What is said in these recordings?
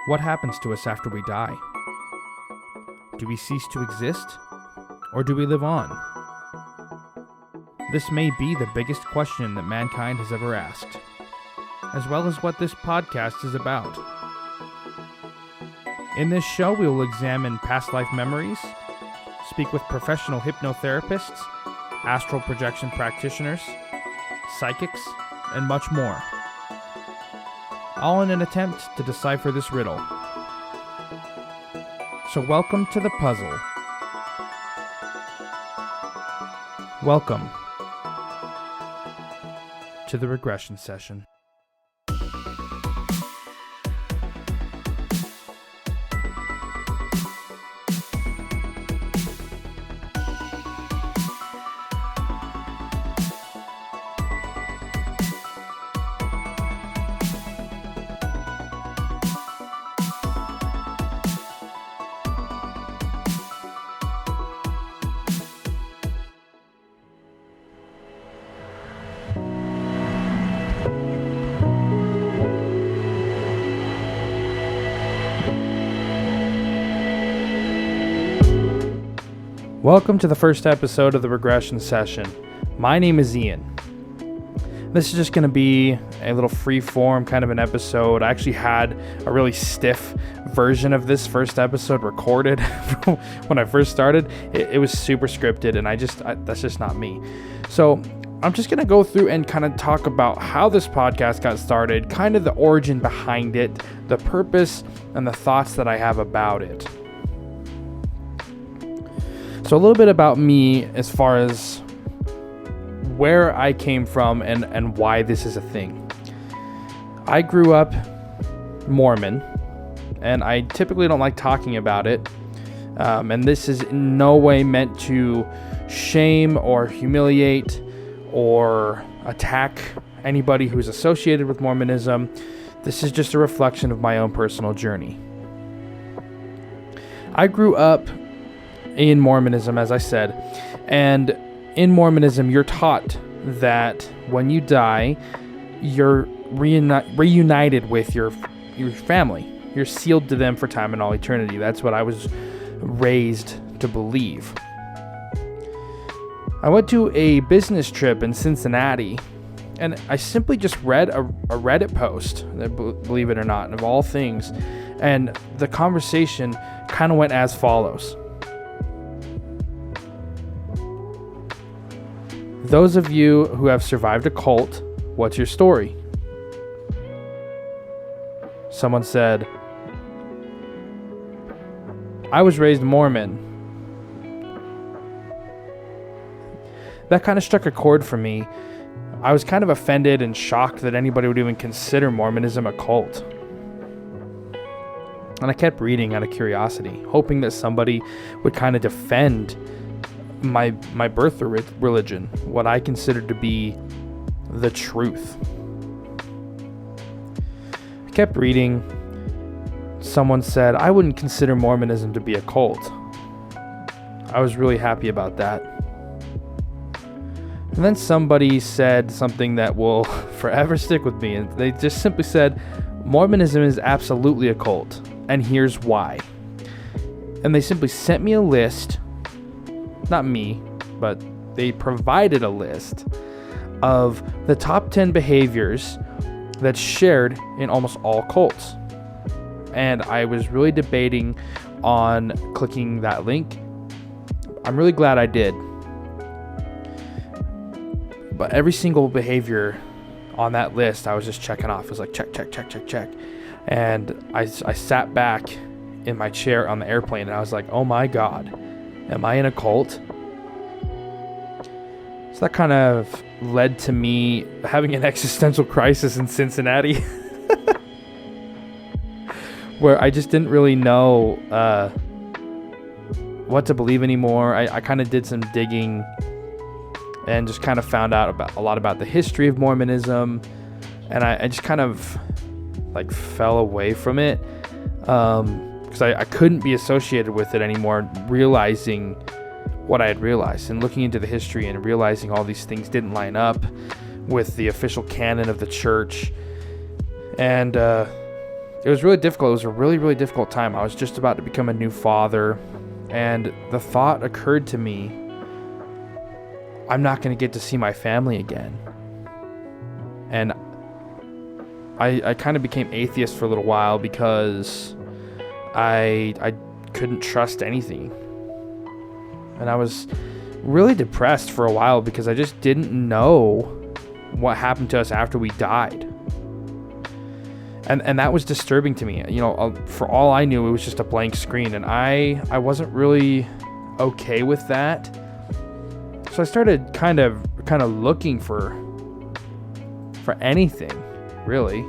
What happens to us after we die? Do we cease to exist, or do we live on? This may be the biggest question that mankind has ever asked, as well as what this podcast is about. In this show, we will examine past life memories, speak with professional hypnotherapists, astral projection practitioners, psychics, and much more, all in an attempt to decipher this riddle. So welcome to the puzzle. Welcome to the Regression Session. Welcome to the first episode of the Regression Session. My name is Ian. This is just going to be a little free-form kind of an episode. I actually had a really stiff version of this first episode recorded when I first started. It was super scripted, and that's just not me. So I'm just going to go through and kind of talk about how this podcast got started, kind of the origin behind it, the purpose, and the thoughts that I have about it. So a little bit about me as far as where I came from and why this is a thing. I grew up Mormon, and I typically don't like talking about it. And this is in no way meant to shame or humiliate or attack anybody who's associated with Mormonism. This is just a reflection of my own personal journey. I grew up in Mormonism, as I said, and in Mormonism, you're taught that when you die, you're reunited with your family. You're sealed to them for time and all eternity. That's what I was raised to believe. I went to a business trip in Cincinnati, and I simply just read a Reddit post, believe it or not, of all things, and the conversation kind of went as follows. Those of you who have survived a cult, what's your story? Someone said, I was raised Mormon. That kind of struck a chord for me. I was kind of offended and shocked that anybody would even consider Mormonism a cult. And I kept reading out of curiosity, hoping that somebody would kind of defend my birth religion, what I considered to be the truth. I kept reading. Someone said, I wouldn't consider Mormonism to be a cult. I was really happy about that. And then somebody said something that will forever stick with me, and they just simply said, Mormonism is absolutely a cult, and here's why. And they simply sent me a list. Not me, but they provided a list of the top 10 behaviors that's shared in almost all cults. And I was really debating on clicking that link. I'm really glad I did. But every single behavior on that list, I was just checking off. It was like, check, check, check, check, check. And I sat back in my chair on the airplane, and I was like, oh my God. Am I in a cult? So that kind of led to me having an existential crisis in Cincinnati where I just didn't really know what to believe anymore. I kind of did some digging and just kind of found out a lot about the history of Mormonism, and I just kind of like fell away from it. Because I couldn't be associated with it anymore, realizing what I had realized and looking into the history and realizing all these things didn't line up with the official canon of the church. And it was really difficult. It was a really, really difficult time. I was just about to become a new father, and the thought occurred to me, I'm not going to get to see my family again. And I kind of became atheist for a little while because I couldn't trust anything. And I was really depressed for a while because I just didn't know what happened to us after we died. And that was disturbing to me. For all I knew, it was just a blank screen, and I wasn't really okay with that. So I started kind of looking for anything, really.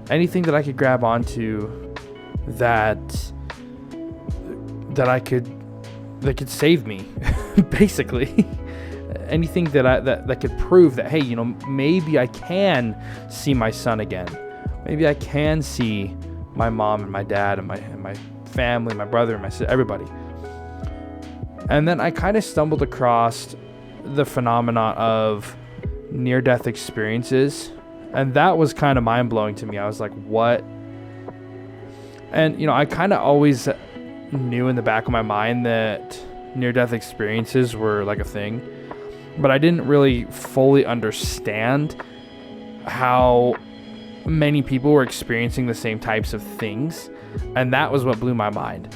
Anything that I could grab onto that could save me, basically. Anything that could prove that, hey, maybe I can see my son again. Maybe I can see my mom and my dad and my family, my brother and my sister, everybody. And then I kind of stumbled across the phenomenon of near-death experiences, and that was kind of mind-blowing to me. I was like, what? And I kind of always knew in the back of my mind that near-death experiences were like a thing, but I didn't really fully understand how many people were experiencing the same types of things, and that was what blew my mind.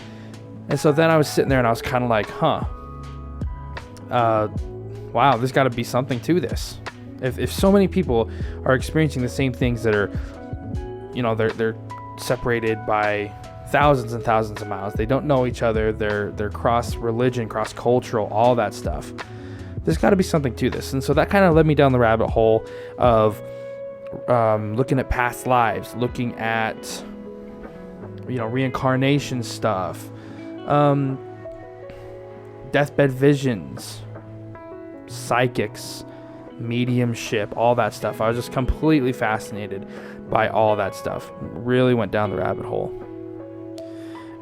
And so then I was sitting there and I was kind of like, wow, there's got to be something to this. If so many people are experiencing the same things that are, they're separated by thousands and thousands of miles, they don't know each other, they're cross religion, cross cultural, all that stuff. There's got to be something to this. And so that kind of led me down the rabbit hole of looking at past lives, looking at reincarnation stuff, deathbed visions, psychics, mediumship, all that stuff. I was just completely fascinated by all that stuff. Really went down the rabbit hole.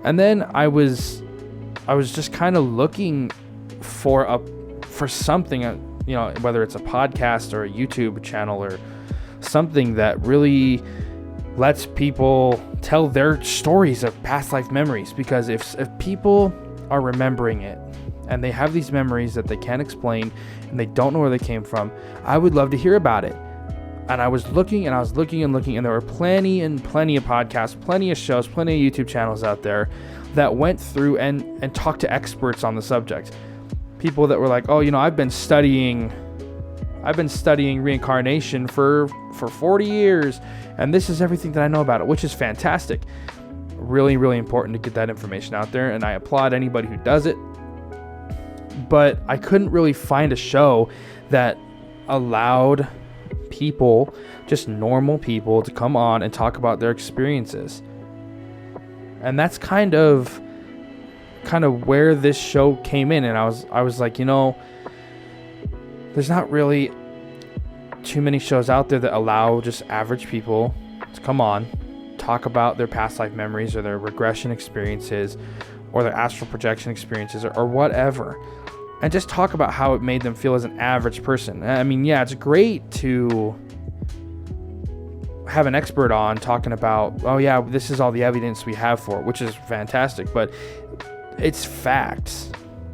And then I was just kind of looking for something, whether it's a podcast or a YouTube channel or something that really lets people tell their stories of past life memories. Because if people are remembering it and they have these memories that they can't explain and they don't know where they came from, I would love to hear about it. And I was looking and there were plenty of podcasts, plenty of shows, plenty of YouTube channels out there that went through and talked to experts on the subject. People that were like, oh, I've been studying reincarnation for 40 years, and this is everything that I know about it, which is fantastic. Really, really important to get that information out there, and I applaud anybody who does it. But I couldn't really find a show that allowed people, just normal people, to come on and talk about their experiences. And that's kind of where this show came in. And I was like, there's not really too many shows out there that allow just average people to come on, talk about their past life memories or their regression experiences or their astral projection experiences or whatever, and just talk about how it made them feel as an average person. I mean, yeah, it's great to have an expert on talking about, oh yeah, this is all the evidence we have for it, which is fantastic, but it's facts.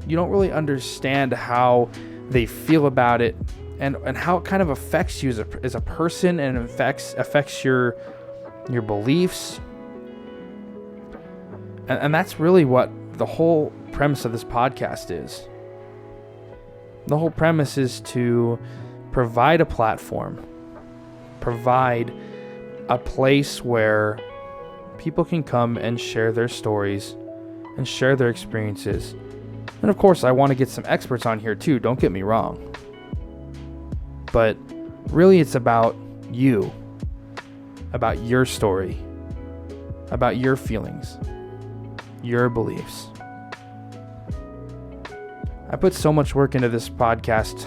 You don't really understand how they feel about it and how it kind of affects you as a person, and affects your beliefs. And that's really what the whole premise of this podcast is. The whole premise is to provide a platform, provide a place where people can come and share their stories and share their experiences. And of course, I want to get some experts on here too, don't get me wrong. But really, it's about you, about your story, about your feelings, your beliefs. I put so much work into this podcast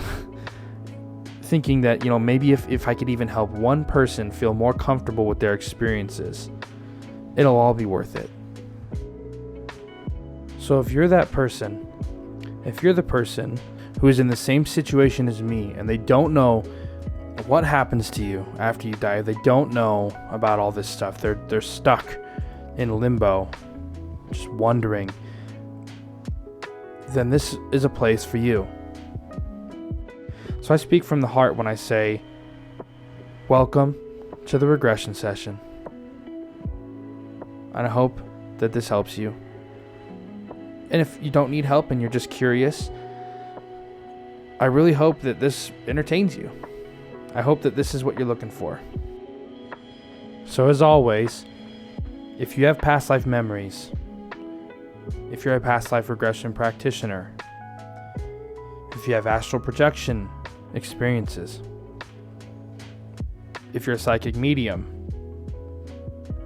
thinking that, maybe if I could even help one person feel more comfortable with their experiences, it'll all be worth it. So if you're that person, if you're the person who is in the same situation as me and they don't know what happens to you after you die? They don't know about all this stuff. They're stuck in limbo, just wondering. Then this is a place for you. So I speak from the heart when I say, welcome to the Regression Session. And I hope that this helps you. And if you don't need help and you're just curious, I really hope that this entertains you. I hope that this is what you're looking for. So as always, if you have past life memories, if you're a past life regression practitioner, if you have astral projection experiences, if you're a psychic medium,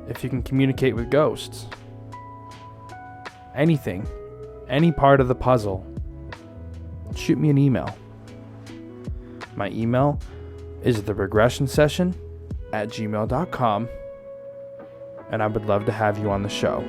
if you can communicate with ghosts, anything, any part of the puzzle, shoot me an email. My email is theregressionsession@gmail.com, and I would love to have you on the show.